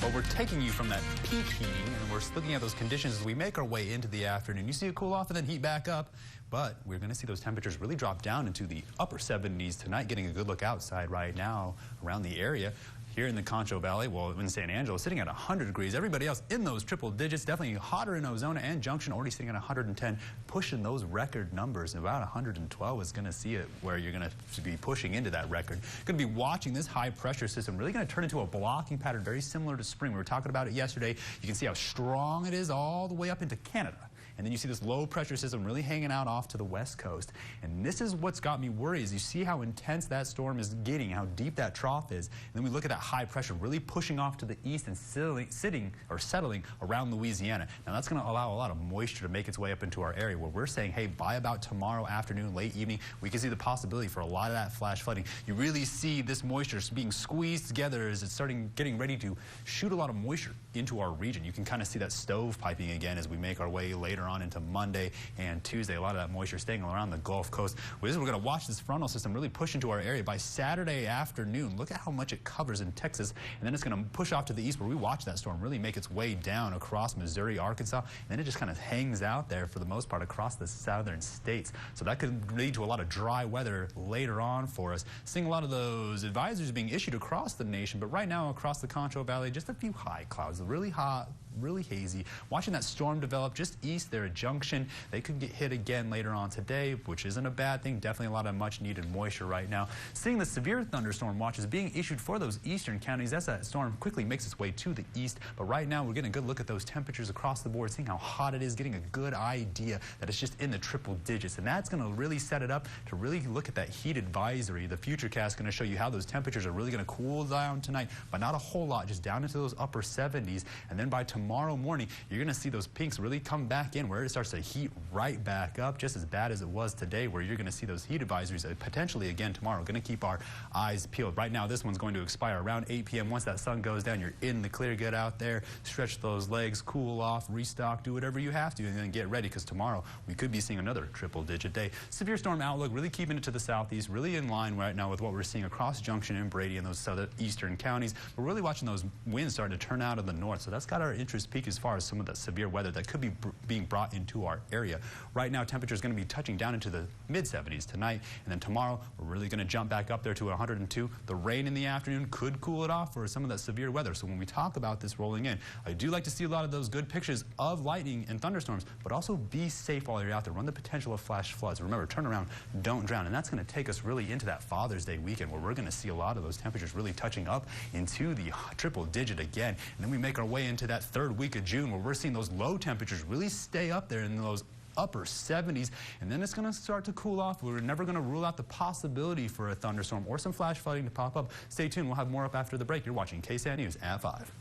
But we're taking you from that peak heating, and we're looking at those conditions as we make our way into the afternoon. You see it cool off and then heat back up, but we're going to see those temperatures really drop down into the upper 70s tonight. Getting a good look outside right now around the area. Here in the Concho Valley, well, in San Angelo, sitting at 100 degrees. Everybody else in those triple digits, definitely hotter in Ozona and Junction, already sitting at 110, pushing those record numbers. About 112 is going to see it where you're going to be pushing into that record. Going to be watching this high pressure system really going to turn into a blocking pattern very similar to spring. We were talking about it yesterday. You can see how strong it is all the way up into Canada. And then you see this low pressure system really hanging out off to the west coast. And this is what's got me worried, is you see how intense that storm is getting, how deep that trough is. And then we look at that high pressure really pushing off to the east and settling around Louisiana. Now that's going to allow a lot of moisture to make its way up into our area, where we're saying, hey, by about tomorrow afternoon, late evening, we can see the possibility for a lot of that flash flooding. You really see this moisture being squeezed together as it's getting ready to shoot a lot of moisture into our region. You can kind of see that stove piping again as we make our way later on into Monday and Tuesday. A lot of that moisture staying around the Gulf Coast. We're going to watch this frontal system really push into our area by Saturday afternoon. Look at how much it covers in Texas, and then it's going to push off to the east, where we watch that storm really make its way down across Missouri, Arkansas, and then it just kind of hangs out there for the most part across the southern states. So that could lead to a lot of dry weather later on for us. Seeing a lot of those advisories being issued across the nation, but right now across the Concho Valley, just a few high clouds, really hot, really hazy. Watching that storm develop just east there at Junction. They could get hit again later on today, which isn't a bad thing. Definitely a lot of much needed moisture right now. Seeing the severe thunderstorm watches being issued for those eastern counties as that storm quickly makes its way to the east. But right now we're getting a good look at those temperatures across the board, seeing how hot it is, getting a good idea that it's just in the triple digits. And that's going to really set it up to really look at that heat advisory. The Futurecast is going to show you how those temperatures are really going to cool down tonight, but not a whole lot, just down into those upper 70s. And then by tomorrow morning, you're going to see those peaks really come back in, where it starts to heat right back up, just as bad as it was today, where you're going to see those heat advisories potentially again tomorrow. Going to keep our eyes peeled. Right now, this one's going to expire around 8 p.m. Once that sun goes down, you're in the clear. Get out there, stretch those legs, cool off, restock, do whatever you have to, and then get ready, because tomorrow we could be seeing another triple-digit day. Severe storm outlook, really keeping it to the southeast, really in line right now with what we're seeing across Junction and Brady and those southeastern counties. We're really watching those winds starting to turn out of the north, so that's got our interest peak as far as some of that severe weather that could be being brought into our area. Right now, temperature is going to be touching down into the mid-70s tonight, and then tomorrow we're really going to jump back up there to 102. The rain in the afternoon could cool it off for some of that severe weather. So when we talk about this rolling in, I do like to see a lot of those good pictures of lightning and thunderstorms, but also be safe while you're out there. Run the potential of flash floods. Remember, turn around, don't drown. And that's going to take us really into that Father's Day weekend, where we're going to see a lot of those temperatures really touching up into the triple digit again. And then we make our way into that third week of June, where we're seeing those low temperatures really stay up there in those upper 70s, and then it's going to start to cool off. We're never going to rule out the possibility for a thunderstorm or some flash flooding to pop up. Stay tuned. We'll have more up after the break. You're watching KSAN News at 5.